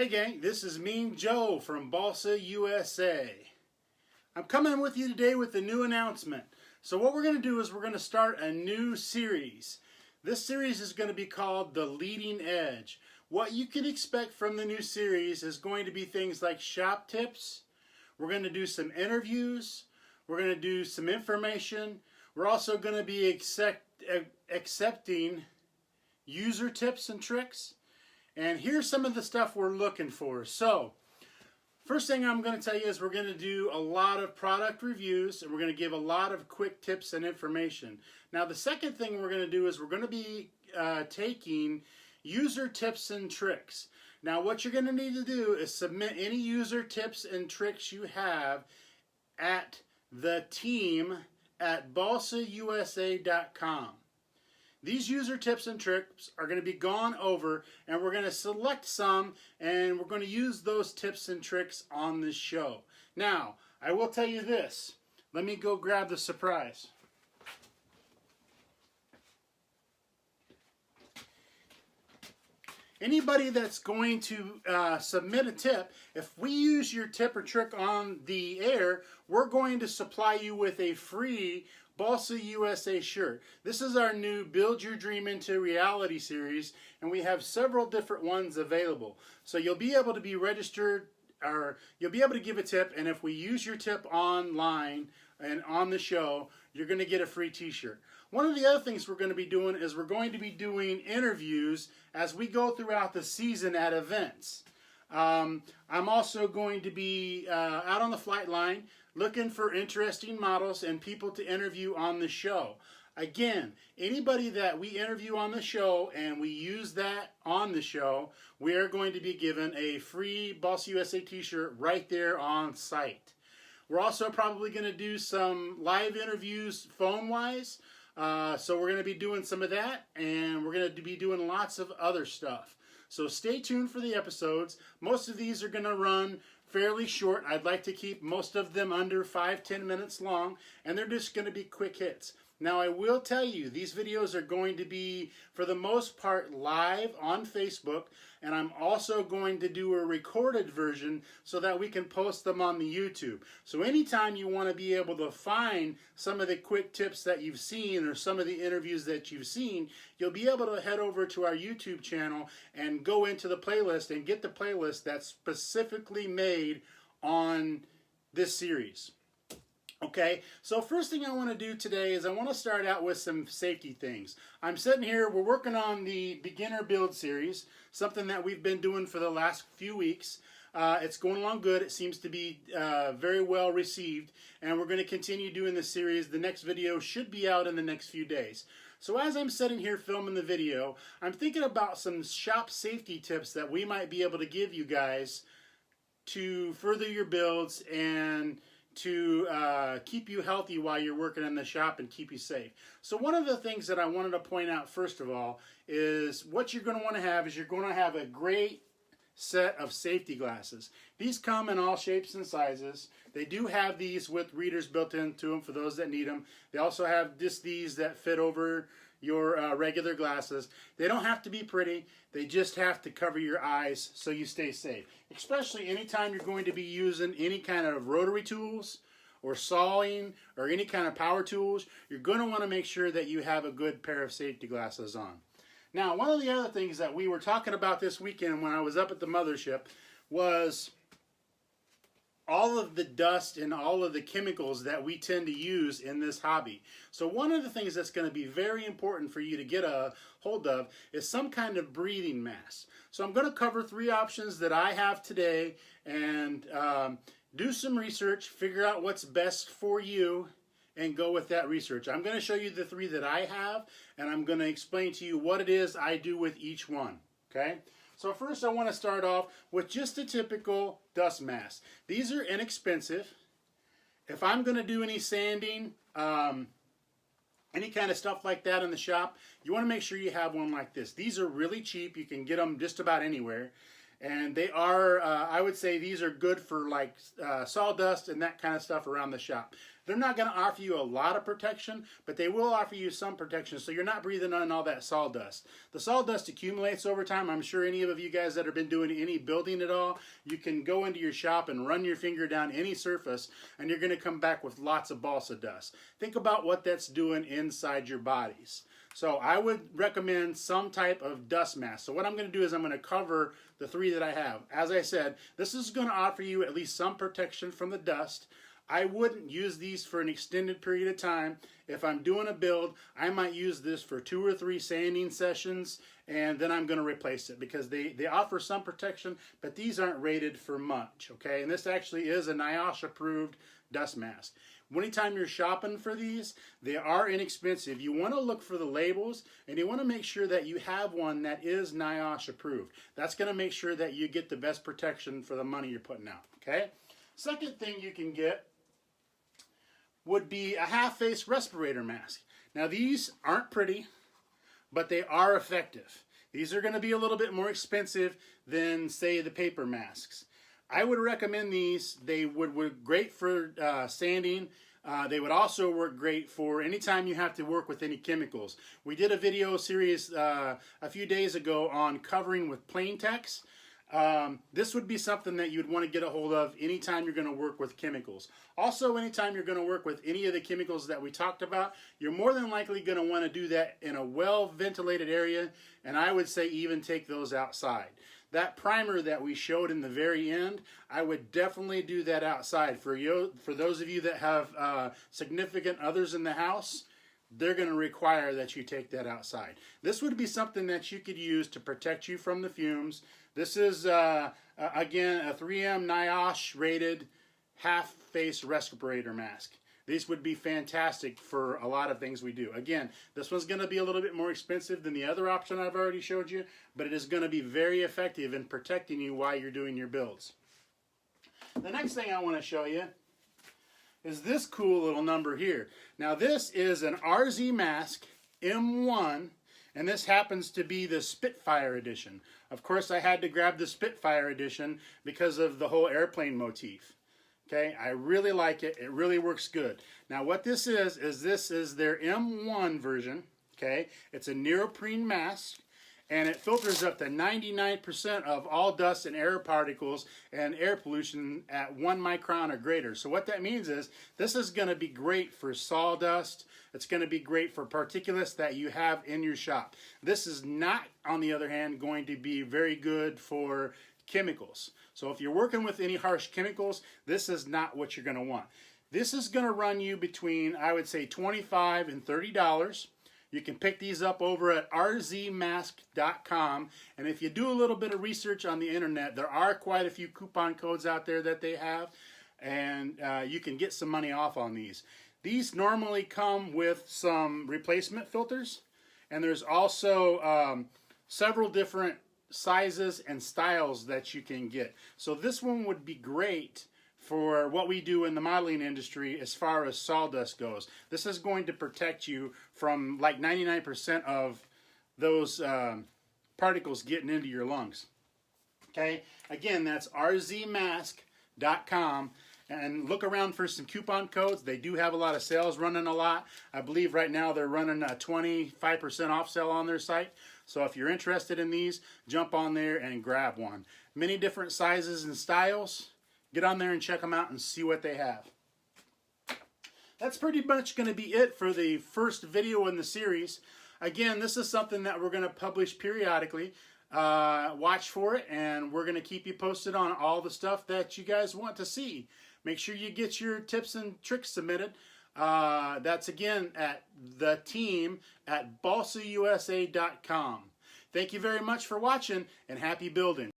Hey gang, this is Mean Joe from Balsa, USA. I'm coming with you today with a new announcement. So what we're going to do is we're going to start a new series. This series is going to be called The Leading Edge. What you can expect from the new series is going to be things like shop tips. We're going to do some interviews. We're going to do some information. We're also going to be accepting user tips and tricks. And here's some of the stuff we're looking for. So, first thing I'm going to tell you is we're going to do a lot of product reviews and we're going to give a lot of quick tips and information. Now, the second thing we're going to do is we're going to be taking user tips and tricks. Now, what you're going to need to do is submit any user tips and tricks you have at theteam@balsausa.com. These user tips and tricks are going to be gone over, and we're going to select some, and we're going to use those tips and tricks on this show. Now, I will tell you this. Let me go grab the surprise. Anybody that's going to submit a tip, if we use your tip or trick on the air, we're going to supply you with a free Balsa USA shirt. This is our new Build Your Dream into Reality series, and we have several different ones available. So you'll be able to be registered, or you'll be able to give a tip, and if we use your tip online and on the show, you're going to get a free t-shirt. One of the other things we're going to be doing is we're going to be doing interviews as we go throughout the season at events. I'm also going to be out on the flight line looking for interesting models and people to interview on the show. Again, anybody that we interview on the show and we use that on the show, we are going to be given a free Balsa USA t-shirt right there on site. We're also probably going to do some live interviews phone-wise. So we're going to be doing some of that, and we're going to be doing lots of other stuff. So stay tuned for the episodes. Most of these are going to run fairly short. I'd like to keep most of them under 5-10 minutes long, and they're just going to be quick hits. Now, I will tell you, these videos are going to be, for the most part, live on Facebook, and I'm also going to do a recorded version so that we can post them on the YouTube. So anytime you want to be able to find some of the quick tips that you've seen or some of the interviews that you've seen, you'll be able to head over to our YouTube channel and go into the playlist and get the playlist that's specifically made on this series. Okay, so first thing I want to do today is I want to start out with some safety things. I'm sitting here, we're working on the beginner build series, something that we've been doing for the last few weeks. It's going along good. It seems to be very well received, and we're going to continue doing this series. The next video should be out in the next few days. So as I'm sitting here filming the video, I'm thinking about some shop safety tips that we might be able to give you guys to further your builds and to keep you healthy while you're working in the shop and keep you safe. So one of the things that I wanted to point out first of all is what you're going to want to have is you're going to have a great set of safety glasses. These come in all shapes and sizes. They do have these with readers built into them for those that need them. They also have just these that fit over your regular glasses. They don't have to be pretty. They just have to cover your eyes so you stay safe. Especially anytime you're going to be using any kind of rotary tools or sawing or any kind of power tools, you're going to want to make sure that you have a good pair of safety glasses on. Now, one of the other things that we were talking about this weekend when I was up at the mothership was all of the dust and all of the chemicals that we tend to use in this hobby. So one of the things that's going to be very important for you to get a hold of is some kind of breathing mask. So I'm going to cover 3 options that I have today and do some research, figure out what's best for you, and go with that research. I'm going to show you the 3 that I have, and I'm going to explain to you what it is I do with each one. Okay? So first I want to start off with just a typical dust mask. These are inexpensive. If I'm going to do any sanding, any kind of stuff like that in the shop, you want to make sure you have one like this. These are really cheap. You can get them just about anywhere. And they are, I would say these are good for like sawdust and that kind of stuff around the shop. They're not going to offer you a lot of protection, but they will offer you some protection so you're not breathing on all that sawdust. The sawdust accumulates over time. I'm sure any of you guys that have been doing any building at all, you can go into your shop and run your finger down any surface and you're going to come back with lots of balsa dust. Think about what that's doing inside your bodies. So I would recommend some type of dust mask. So what I'm going to do is I'm going to cover the 3 that I have. As I said, this is going to offer you at least some protection from the dust. I wouldn't use these for an extended period of time. If I'm doing a build, I might use this for 2 or 3 sanding sessions, and then I'm going to replace it because they offer some protection, but these aren't rated for much, okay? And this actually is a NIOSH approved dust mask. Anytime you're shopping for these, they are inexpensive. You want to look for the labels, and you want to make sure that you have one that is NIOSH approved. That's going to make sure that you get the best protection for the money you're putting out, okay? Second thing you can get would be a half-face respirator mask. Now these aren't pretty, but they are effective. These are going to be a little bit more expensive than, say, the paper masks. I would recommend these. They would work great for sanding. They would also work great for anytime you have to work with any chemicals. We did a video series a few days ago on covering with plain text. This would be something that you'd want to get a hold of anytime you're going to work with chemicals. Also, anytime you're going to work with any of the chemicals that we talked about, you're more than likely going to want to do that in a well-ventilated area, and I would say even take those outside. That primer that we showed in the very end, I would definitely do that outside. For those of you that have significant others in the house, they're going to require that you take that outside. This would be something that you could use to protect you from the fumes. This is, again, a 3M NIOSH rated half-face respirator mask. These would be fantastic for a lot of things we do. Again, this one's going to be a little bit more expensive than the other option I've already showed you, but it is going to be very effective in protecting you while you're doing your builds. The next thing I want to show you is this cool little number here. Now this is an RZ mask M1, and this happens to be the Spitfire edition. Of course, I had to grab the Spitfire edition because of the whole airplane motif. Okay, I really like it. It really works good. Now what this is their M1 version. Okay, it's a neoprene mask, and it filters up to 99% of all dust and air particles and air pollution at 1 micron or greater. So what that means is this is going to be great for sawdust. It's going to be great for particulates that you have in your shop. This is not, on the other hand, going to be very good for chemicals. So if you're working with any harsh chemicals, this is not what you're going to want. This is going to run you between, I would say, $25 and $30. You can pick these up over at rzmask.com, and if you do a little bit of research on the internet, there are quite a few coupon codes out there that they have, and you can get some money off on these. These normally come with some replacement filters, and there's also several different sizes and styles that you can get. So this one would be great for what we do in the modeling industry as far as sawdust goes. This is going to protect you from like 99% of those particles getting into your lungs. Okay, again, that's rzmask.com, and look around for some coupon codes. They do have a lot of sales running a lot. I believe right now they're running a 25% off sale on their site. So if you're interested in these, jump on there and grab one. Many different sizes and styles. Get on there and check them out and see what they have. That's pretty much going to be it for the first video in the series. Again, this is something that we're going to publish periodically. Watch for it, and we're going to keep you posted on all the stuff that you guys want to see. Make sure you get your tips and tricks submitted. That's again at theteam at balsausa.com. Thank you very much for watching, and happy building.